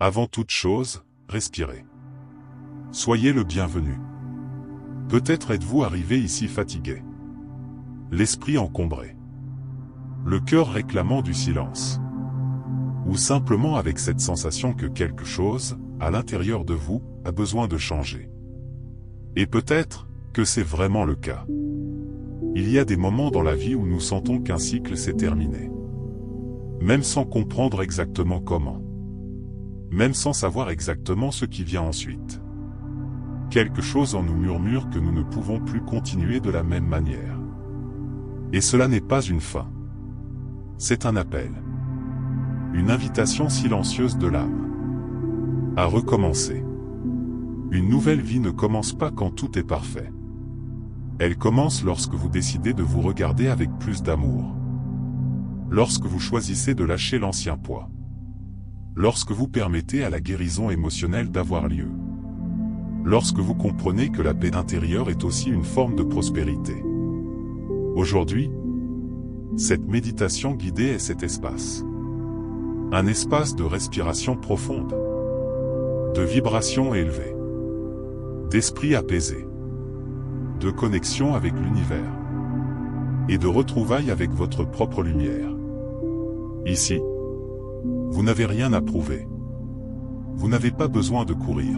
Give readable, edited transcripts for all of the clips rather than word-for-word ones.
Avant toute chose, respirez. Soyez le bienvenu. Peut-être êtes-vous arrivé ici fatigué, l'esprit encombré, le cœur réclamant du silence, ou simplement avec cette sensation que quelque chose, à l'intérieur de vous, a besoin de changer. Et peut-être que c'est vraiment le cas. Il y a des moments dans la vie où nous sentons qu'un cycle s'est terminé, même sans comprendre exactement comment, même sans savoir exactement ce qui vient ensuite. Quelque chose en nous murmure que nous ne pouvons plus continuer de la même manière. Et cela n'est pas une fin. C'est un appel. Une invitation silencieuse de l'âme à recommencer. Une nouvelle vie ne commence pas quand tout est parfait. Elle commence lorsque vous décidez de vous regarder avec plus d'amour. Lorsque vous choisissez de lâcher l'ancien poids. Lorsque vous permettez à la guérison émotionnelle d'avoir lieu. Lorsque vous comprenez que la paix intérieure est aussi une forme de prospérité. Aujourd'hui, cette méditation guidée est cet espace. Un espace de respiration profonde, de vibrations élevées, d'esprit apaisé, de connexion avec l'univers et de retrouvailles avec votre propre lumière. Ici, vous n'avez rien à prouver. Vous n'avez pas besoin de courir.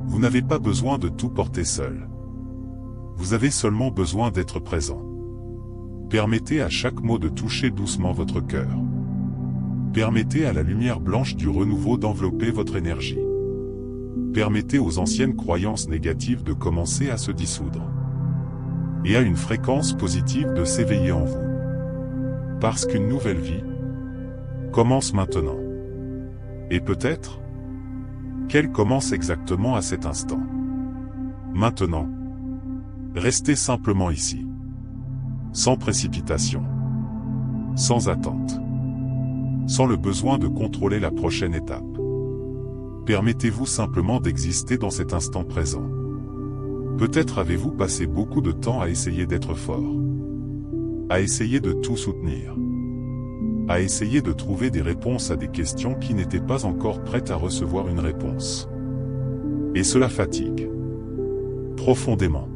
Vous n'avez pas besoin de tout porter seul. Vous avez seulement besoin d'être présent. Permettez à chaque mot de toucher doucement votre cœur. Permettez à la lumière blanche du renouveau d'envelopper votre énergie. Permettez aux anciennes croyances négatives de commencer à se dissoudre. Et à une fréquence positive de s'éveiller en vous. Parce qu'une nouvelle vie commence maintenant. Et peut-être qu'elle commence exactement à cet instant. Maintenant, restez simplement ici. Sans précipitation. Sans attente. Sans le besoin de contrôler la prochaine étape. Permettez-vous simplement d'exister dans cet instant présent. Peut-être avez-vous passé beaucoup de temps à essayer d'être fort. À essayer de tout soutenir. À essayer de trouver des réponses à des questions qui n'étaient pas encore prêtes à recevoir une réponse. Et cela fatigue. Profondément.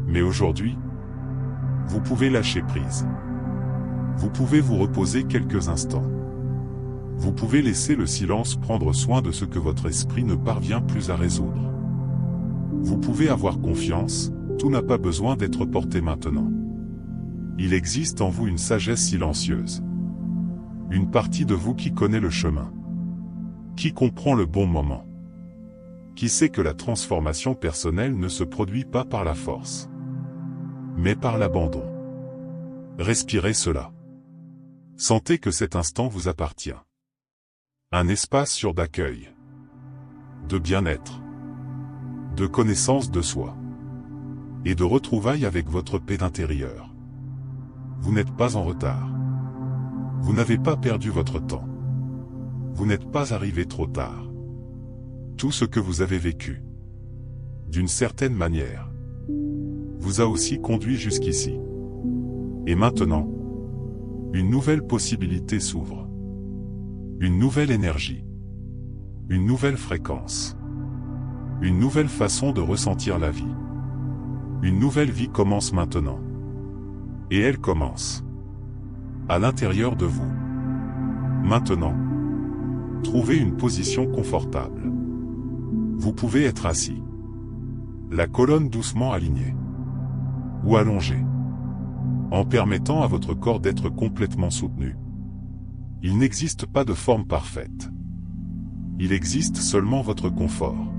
Mais aujourd'hui, vous pouvez lâcher prise. Vous pouvez vous reposer quelques instants. Vous pouvez laisser le silence prendre soin de ce que votre esprit ne parvient plus à résoudre. Vous pouvez avoir confiance, tout n'a pas besoin d'être porté maintenant. Il existe en vous une sagesse silencieuse. Une partie de vous qui connaît le chemin. Qui comprend le bon moment. Qui sait que la transformation personnelle ne se produit pas par la force, mais par l'abandon. Respirez cela. Sentez que cet instant vous appartient. Un espace sûr d'accueil, de bien-être, de connaissance de soi, et de retrouvailles avec votre paix intérieure. Vous n'êtes pas en retard. Vous n'avez pas perdu votre temps. Vous n'êtes pas arrivé trop tard. Tout ce que vous avez vécu, d'une certaine manière, vous a aussi conduit jusqu'ici. Et maintenant, une nouvelle possibilité s'ouvre. Une nouvelle énergie. Une nouvelle fréquence. Une nouvelle façon de ressentir la vie. Une nouvelle vie commence maintenant. Et elle commence à l'intérieur de vous. Maintenant, trouvez une position confortable. Vous pouvez être assis, la colonne doucement alignée, ou allongée, en permettant à votre corps d'être complètement soutenu. Il n'existe pas de forme parfaite. Il existe seulement votre confort,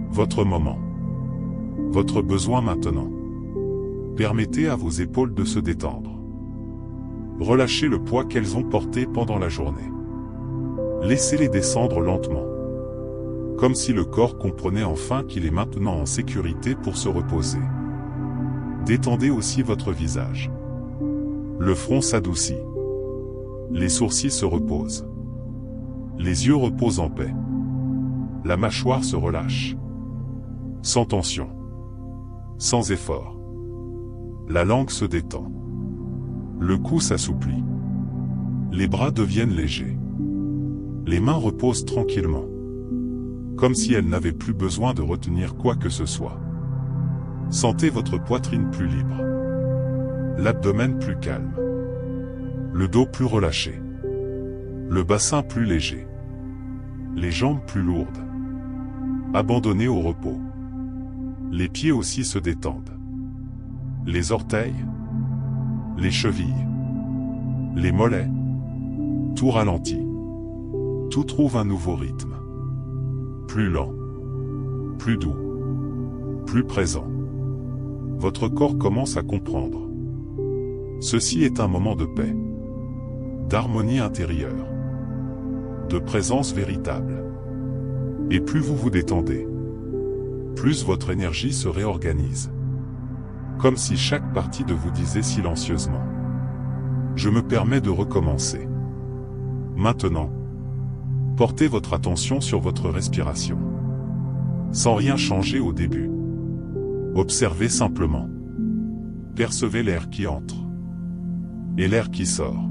votre moment, votre besoin maintenant. Permettez à vos épaules de se détendre. Relâchez le poids qu'elles ont porté pendant la journée. Laissez-les descendre lentement. Comme si le corps comprenait enfin qu'il est maintenant en sécurité pour se reposer. Détendez aussi votre visage. Le front s'adoucit. Les sourcils se reposent. Les yeux reposent en paix. La mâchoire se relâche. Sans tension. Sans effort. La langue se détend. Le cou s'assouplit. Les bras deviennent légers. Les mains reposent tranquillement, comme si elles n'avaient plus besoin de retenir quoi que ce soit. Sentez votre poitrine plus libre, l'abdomen plus calme, le dos plus relâché, le bassin plus léger, les jambes plus lourdes. Abandonnez au repos. Les pieds aussi se détendent. Les orteils, les chevilles, les mollets, tout ralentit. Tout trouve un nouveau rythme. Plus lent, plus doux, plus présent. Votre corps commence à comprendre. Ceci est un moment de paix, d'harmonie intérieure, de présence véritable. Et plus vous vous détendez, plus votre énergie se réorganise. Comme si chaque partie de vous disait silencieusement: je me permets de recommencer. Maintenant, portez votre attention sur votre respiration. Sans rien changer au début. Observez simplement. Percevez l'air qui entre et l'air qui sort.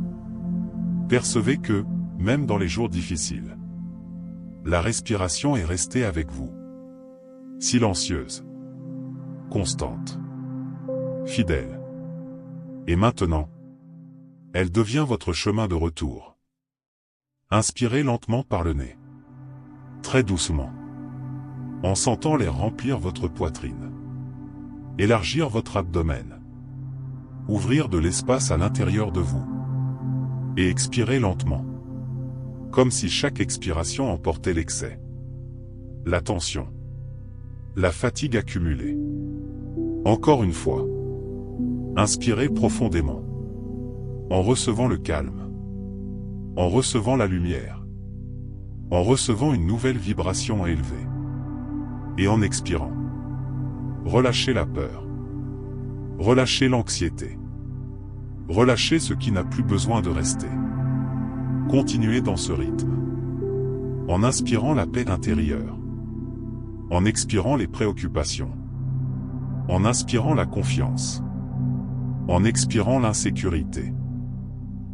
Percevez que, même dans les jours difficiles, la respiration est restée avec vous. Silencieuse, constante, fidèle. Et maintenant, elle devient votre chemin de retour. Inspirez lentement par le nez, très doucement, en sentant l'air remplir votre poitrine, élargir votre abdomen, ouvrir de l'espace à l'intérieur de vous, et expirez lentement, comme si chaque expiration emportait l'excès, la tension, la fatigue accumulée. Encore une fois, inspirez profondément, en recevant le calme, en recevant la lumière, en recevant une nouvelle vibration élevée. Et en expirant, relâchez la peur, relâchez l'anxiété, relâchez ce qui n'a plus besoin de rester. Continuez dans ce rythme, en inspirant la paix intérieure, en expirant les préoccupations, en inspirant la confiance, en expirant l'insécurité,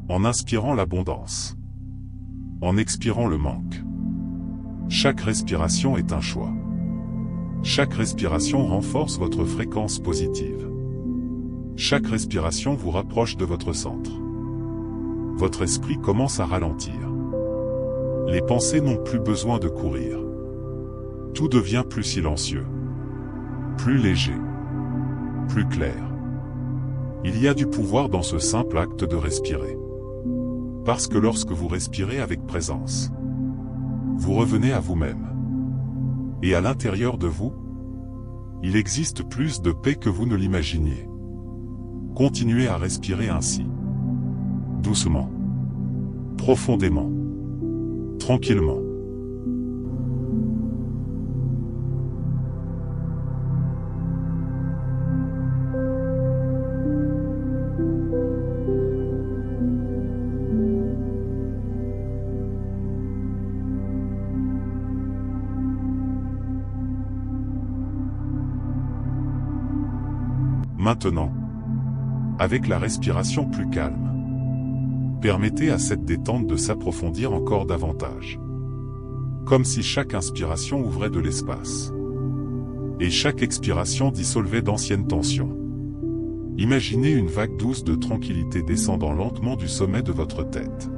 en inspirant l'abondance, en expirant le manque. Chaque respiration est un choix. Chaque respiration renforce votre fréquence positive. Chaque respiration vous rapproche de votre centre. Votre esprit commence à ralentir. Les pensées n'ont plus besoin de courir. Tout devient plus silencieux, plus léger, plus clair. Il y a du pouvoir dans ce simple acte de respirer. Parce que lorsque vous respirez avec présence, vous revenez à vous-même. Et à l'intérieur de vous, il existe plus de paix que vous ne l'imaginiez. Continuez à respirer ainsi. Doucement. Profondément. Tranquillement. Maintenant, avec la respiration plus calme, permettez à cette détente de s'approfondir encore davantage. Comme si chaque inspiration ouvrait de l'espace. Et chaque expiration dissolvait d'anciennes tensions. Imaginez une vague douce de tranquillité descendant lentement du sommet de votre tête.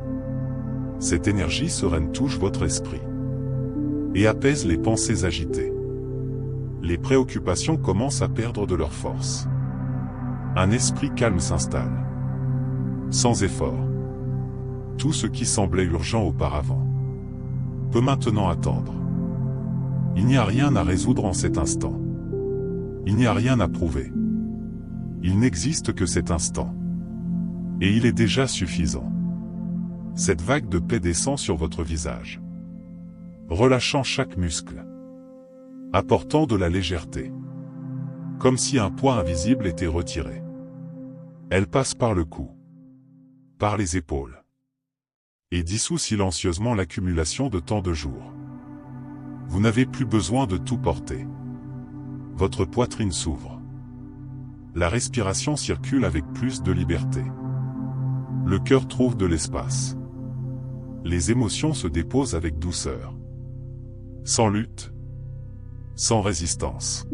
Cette énergie sereine touche votre esprit et apaise les pensées agitées. Les préoccupations commencent à perdre de leur force. Un esprit calme s'installe. Sans effort. Tout ce qui semblait urgent auparavant peut maintenant attendre. Il n'y a rien à résoudre en cet instant. Il n'y a rien à prouver. Il n'existe que cet instant. Et il est déjà suffisant. Cette vague de paix descend sur votre visage, relâchant chaque muscle, apportant de la légèreté. Comme si un poids invisible était retiré. Elle passe par le cou, par les épaules, et dissout silencieusement l'accumulation de tant de jours. Vous n'avez plus besoin de tout porter. Votre poitrine s'ouvre. La respiration circule avec plus de liberté. Le cœur trouve de l'espace. Les émotions se déposent avec douceur. Sans lutte. Sans résistance.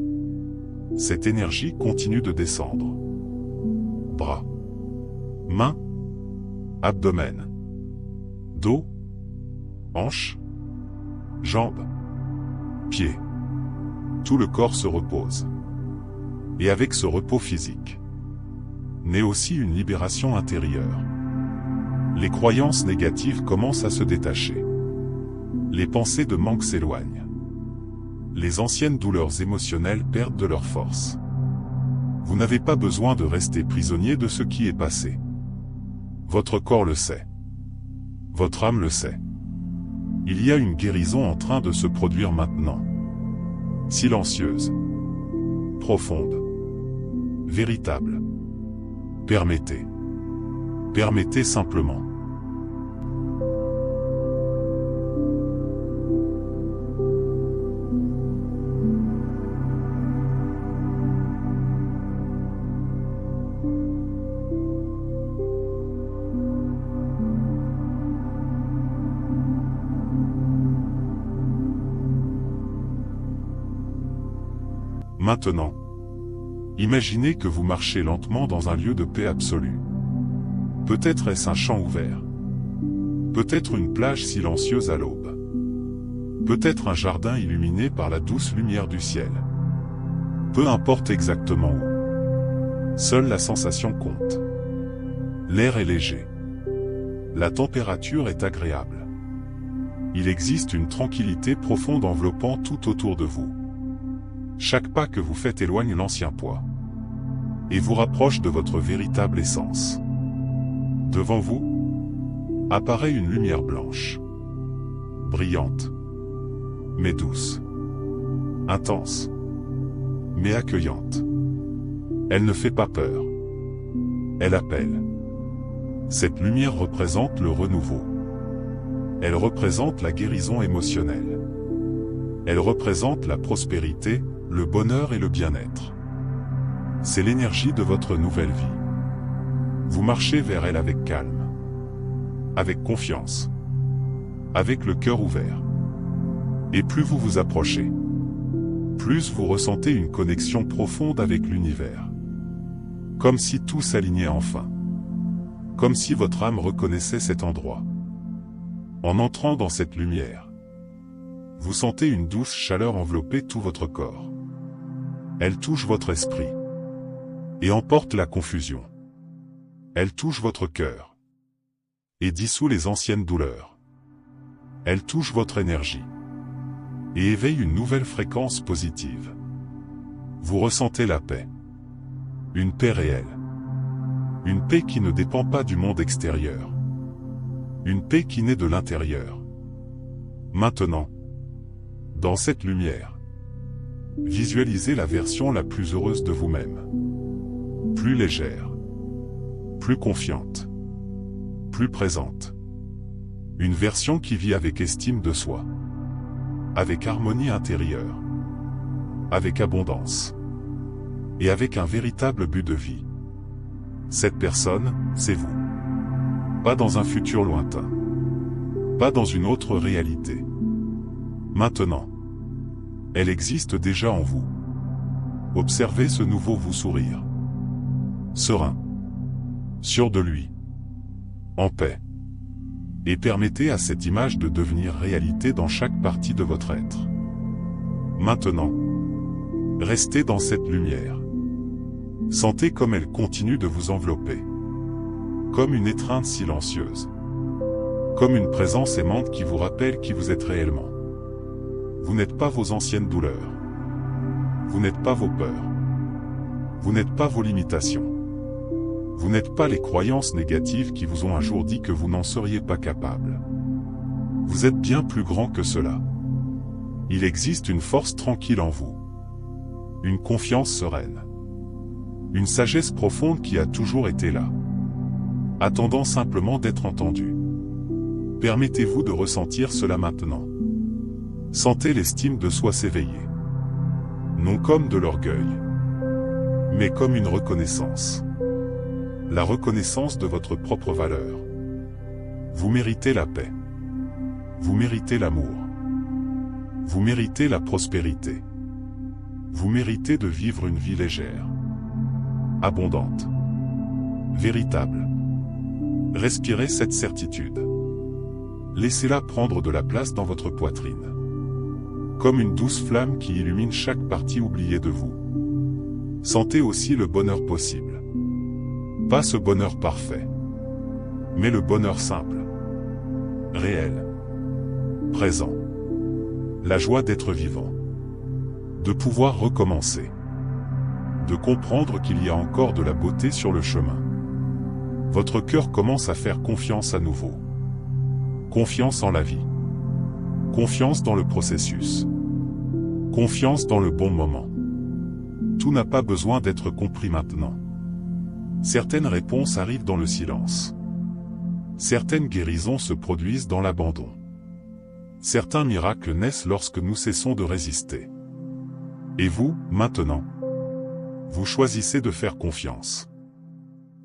Cette énergie continue de descendre. Bras. Mains. Abdomen. Dos. Hanches. Jambes. Pieds. Tout le corps se repose. Et avec ce repos physique, naît aussi une libération intérieure. Les croyances négatives commencent à se détacher. Les pensées de manque s'éloignent. Les anciennes douleurs émotionnelles perdent de leur force. Vous n'avez pas besoin de rester prisonnier de ce qui est passé. Votre corps le sait. Votre âme le sait. Il y a une guérison en train de se produire maintenant. Silencieuse. Profonde. Véritable. Permettez. Permettez simplement. Maintenant, imaginez que vous marchez lentement dans un lieu de paix absolue. Peut-être est-ce un champ ouvert. Peut-être une plage silencieuse à l'aube. Peut-être un jardin illuminé par la douce lumière du ciel. Peu importe exactement où. Seule la sensation compte. L'air est léger. La température est agréable. Il existe une tranquillité profonde enveloppant tout autour de vous. Chaque pas que vous faites éloigne l'ancien poids et vous rapproche de votre véritable essence. Devant vous, apparaît une lumière blanche, brillante, mais douce, intense, mais accueillante. Elle ne fait pas peur, elle appelle. Cette lumière représente le renouveau. Elle représente la guérison émotionnelle. Elle représente la prospérité, le bonheur et le bien-être. C'est l'énergie de votre nouvelle vie. Vous marchez vers elle avec calme, avec confiance, avec le cœur ouvert. Et plus vous vous approchez, plus vous ressentez une connexion profonde avec l'univers. Comme si tout s'alignait enfin. Comme si votre âme reconnaissait cet endroit. En entrant dans cette lumière, vous sentez une douce chaleur envelopper tout votre corps. Elle touche votre esprit et emporte la confusion. Elle touche votre cœur et dissout les anciennes douleurs. Elle touche votre énergie et éveille une nouvelle fréquence positive. Vous ressentez la paix. Une paix réelle. Une paix qui ne dépend pas du monde extérieur. Une paix qui naît de l'intérieur. Maintenant, dans cette lumière, visualisez la version la plus heureuse de vous-même. Plus légère. Plus confiante. Plus présente. Une version qui vit avec estime de soi. Avec harmonie intérieure. Avec abondance. Et avec un véritable but de vie. Cette personne, c'est vous. Pas dans un futur lointain. Pas dans une autre réalité. Maintenant. Elle existe déjà en vous. Observez ce nouveau vous sourire. Serein. Sûr de lui. En paix. Et permettez à cette image de devenir réalité dans chaque partie de votre être. Maintenant. Restez dans cette lumière. Sentez comme elle continue de vous envelopper. Comme une étreinte silencieuse. Comme une présence aimante qui vous rappelle qui vous êtes réellement. Vous n'êtes pas vos anciennes douleurs. Vous n'êtes pas vos peurs. Vous n'êtes pas vos limitations. Vous n'êtes pas les croyances négatives qui vous ont un jour dit que vous n'en seriez pas capable. Vous êtes bien plus grand que cela. Il existe une force tranquille en vous. Une confiance sereine. Une sagesse profonde qui a toujours été là. Attendant simplement d'être entendue. Permettez-vous de ressentir cela maintenant. Sentez l'estime de soi s'éveiller. Non comme de l'orgueil, mais comme une reconnaissance. La reconnaissance de votre propre valeur. Vous méritez la paix. Vous méritez l'amour. Vous méritez la prospérité. Vous méritez de vivre une vie légère, abondante, véritable. Respirez cette certitude. Laissez-la prendre de la place dans votre poitrine, comme une douce flamme qui illumine chaque partie oubliée de vous. Sentez aussi le bonheur possible. Pas ce bonheur parfait, mais le bonheur simple, réel, présent. La joie d'être vivant, de pouvoir recommencer, de comprendre qu'il y a encore de la beauté sur le chemin. Votre cœur commence à faire confiance à nouveau. Confiance en la vie. Confiance dans le processus. Confiance dans le bon moment. Tout n'a pas besoin d'être compris maintenant. Certaines réponses arrivent dans le silence. Certaines guérisons se produisent dans l'abandon. Certains miracles naissent lorsque nous cessons de résister. Et vous, maintenant, vous choisissez de faire confiance.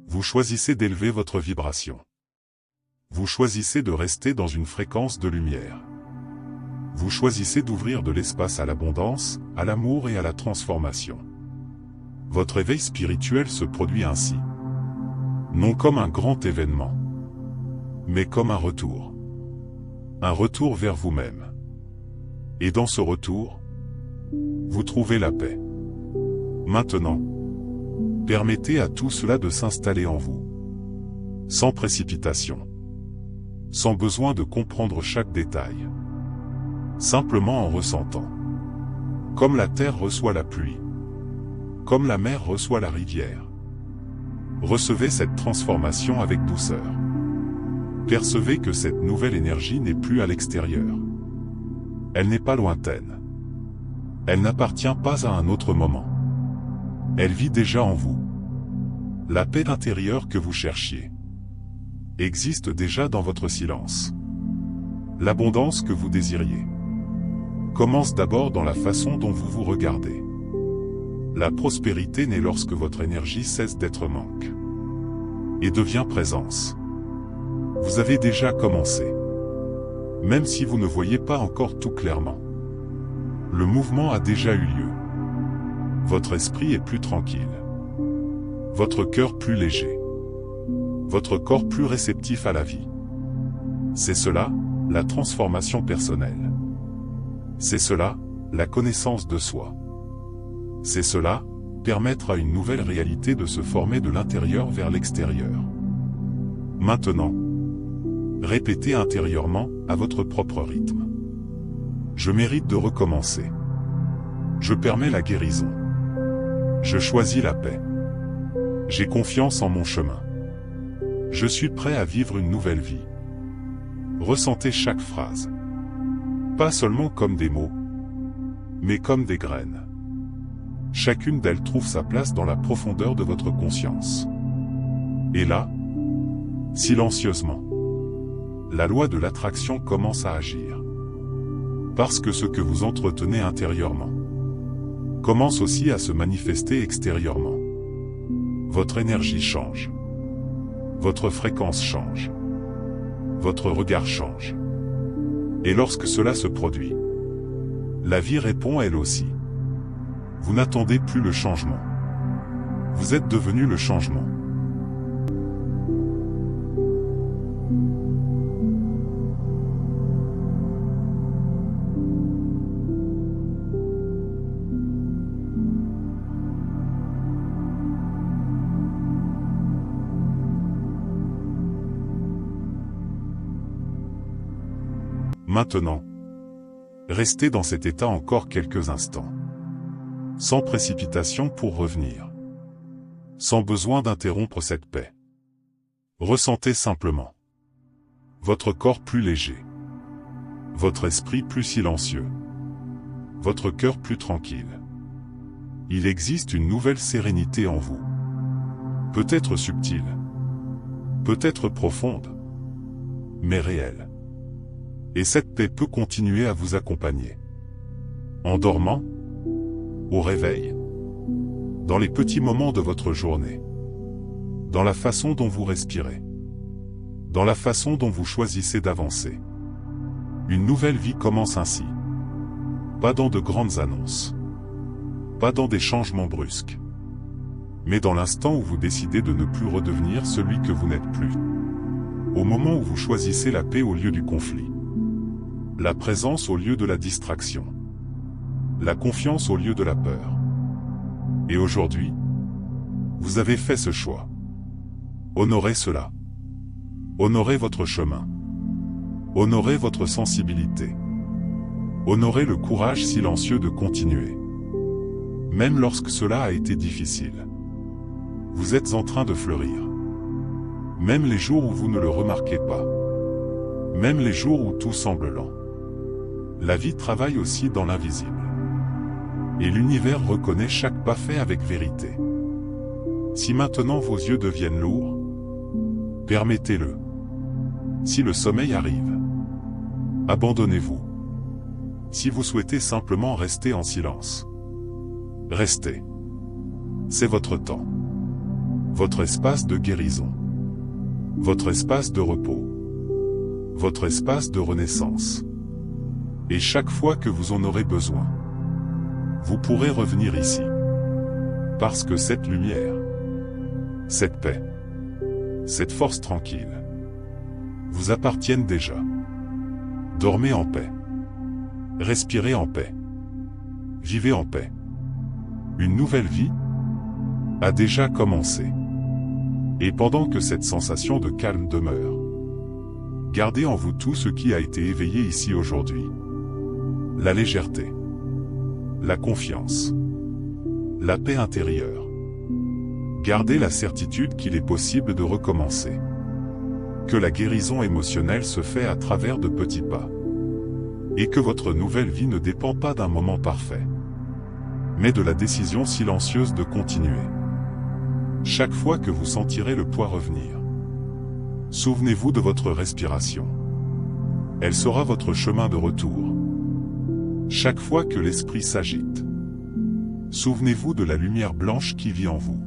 Vous choisissez d'élever votre vibration. Vous choisissez de rester dans une fréquence de lumière. Vous choisissez d'ouvrir de l'espace à l'abondance, à l'amour et à la transformation. Votre éveil spirituel se produit ainsi. Non comme un grand événement, mais comme un retour. Un retour vers vous-même. Et dans ce retour, vous trouvez la paix. Maintenant, permettez à tout cela de s'installer en vous. Sans précipitation. Sans besoin de comprendre chaque détail. Simplement en ressentant. Comme la terre reçoit la pluie. Comme la mer reçoit la rivière. Recevez cette transformation avec douceur. Percevez que cette nouvelle énergie n'est plus à l'extérieur. Elle n'est pas lointaine. Elle n'appartient pas à un autre moment. Elle vit déjà en vous. La paix intérieure que vous cherchiez existe déjà dans votre silence. L'abondance que vous désiriez commence d'abord dans la façon dont vous vous regardez. La prospérité naît lorsque votre énergie cesse d'être manque et devient présence. Vous avez déjà commencé. Même si vous ne voyez pas encore tout clairement. Le mouvement a déjà eu lieu. Votre esprit est plus tranquille. Votre cœur plus léger. Votre corps plus réceptif à la vie. C'est cela, la transformation personnelle. C'est cela, la connaissance de soi. C'est cela, permettre à une nouvelle réalité de se former de l'intérieur vers l'extérieur. Maintenant, répétez intérieurement, à votre propre rythme. Je mérite de recommencer. Je permets la guérison. Je choisis la paix. J'ai confiance en mon chemin. Je suis prêt à vivre une nouvelle vie. Ressentez chaque phrase. Pas seulement comme des mots, mais comme des graines. Chacune d'elles trouve sa place dans la profondeur de votre conscience. Et là, silencieusement, la loi de l'attraction commence à agir. Parce que ce que vous entretenez intérieurement commence aussi à se manifester extérieurement. Votre énergie change. Votre fréquence change. Votre regard change. Et lorsque cela se produit, la vie répond elle aussi. Vous n'attendez plus le changement. Vous êtes devenu le changement. Maintenant, restez dans cet état encore quelques instants. Sans précipitation pour revenir. Sans besoin d'interrompre cette paix. Ressentez simplement. Votre corps plus léger. Votre esprit plus silencieux. Votre cœur plus tranquille. Il existe une nouvelle sérénité en vous. Peut-être subtile. Peut-être profonde. Mais réelle. Et cette paix peut continuer à vous accompagner. En dormant, au réveil, dans les petits moments de votre journée, dans la façon dont vous respirez, dans la façon dont vous choisissez d'avancer. Une nouvelle vie commence ainsi. Pas dans de grandes annonces. Pas dans des changements brusques. Mais dans l'instant où vous décidez de ne plus redevenir celui que vous n'êtes plus. Au moment où vous choisissez la paix au lieu du conflit. La présence au lieu de la distraction. La confiance au lieu de la peur. Et aujourd'hui, vous avez fait ce choix. Honorez cela. Honorez votre chemin. Honorez votre sensibilité. Honorez le courage silencieux de continuer. Même lorsque cela a été difficile. Vous êtes en train de fleurir. Même les jours où vous ne le remarquez pas. Même les jours où tout semble lent. La vie travaille aussi dans l'invisible. Et l'univers reconnaît chaque pas fait avec vérité. Si maintenant vos yeux deviennent lourds, permettez-le. Si le sommeil arrive, abandonnez-vous. Si vous souhaitez simplement rester en silence, restez. C'est votre temps. Votre espace de guérison. Votre espace de repos. Votre espace de renaissance. Et chaque fois que vous en aurez besoin, vous pourrez revenir ici. Parce que cette lumière, cette paix, cette force tranquille, vous appartiennent déjà. Dormez en paix. Respirez en paix. Vivez en paix. Une nouvelle vie a déjà commencé. Et pendant que cette sensation de calme demeure, gardez en vous tout ce qui a été éveillé ici aujourd'hui. La légèreté, la confiance, la paix intérieure. Gardez la certitude qu'il est possible de recommencer. Que la guérison émotionnelle se fait à travers de petits pas. Et que votre nouvelle vie ne dépend pas d'un moment parfait, mais de la décision silencieuse de continuer. Chaque fois que vous sentirez le poids revenir, souvenez-vous de votre respiration. Elle sera votre chemin de retour. Chaque fois que l'esprit s'agite, souvenez-vous de la lumière blanche qui vit en vous.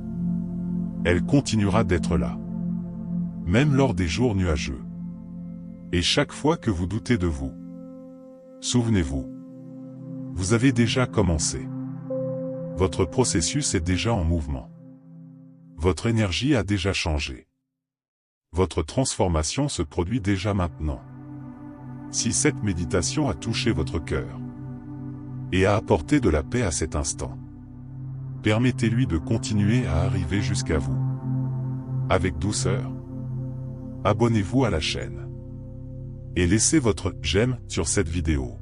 Elle continuera d'être là, même lors des jours nuageux. Et chaque fois que vous doutez de vous, souvenez-vous, vous avez déjà commencé. Votre processus est déjà en mouvement. Votre énergie a déjà changé. Votre transformation se produit déjà maintenant. Si cette méditation a touché votre cœur et a apporté de la paix à cet instant, permettez-lui de continuer à arriver jusqu'à vous. Avec douceur, abonnez-vous à la chaîne et laissez votre « j'aime » sur cette vidéo.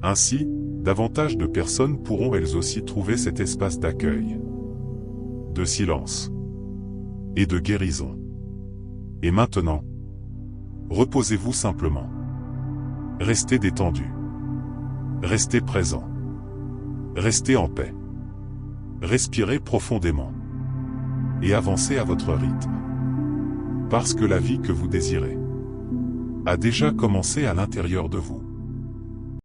Ainsi, davantage de personnes pourront elles aussi trouver cet espace d'accueil, de silence et de guérison. Et maintenant, reposez-vous simplement. Restez détendu. Restez présent. Restez en paix. Respirez profondément. Et avancez à votre rythme. Parce que la vie que vous désirez a déjà commencé à l'intérieur de vous.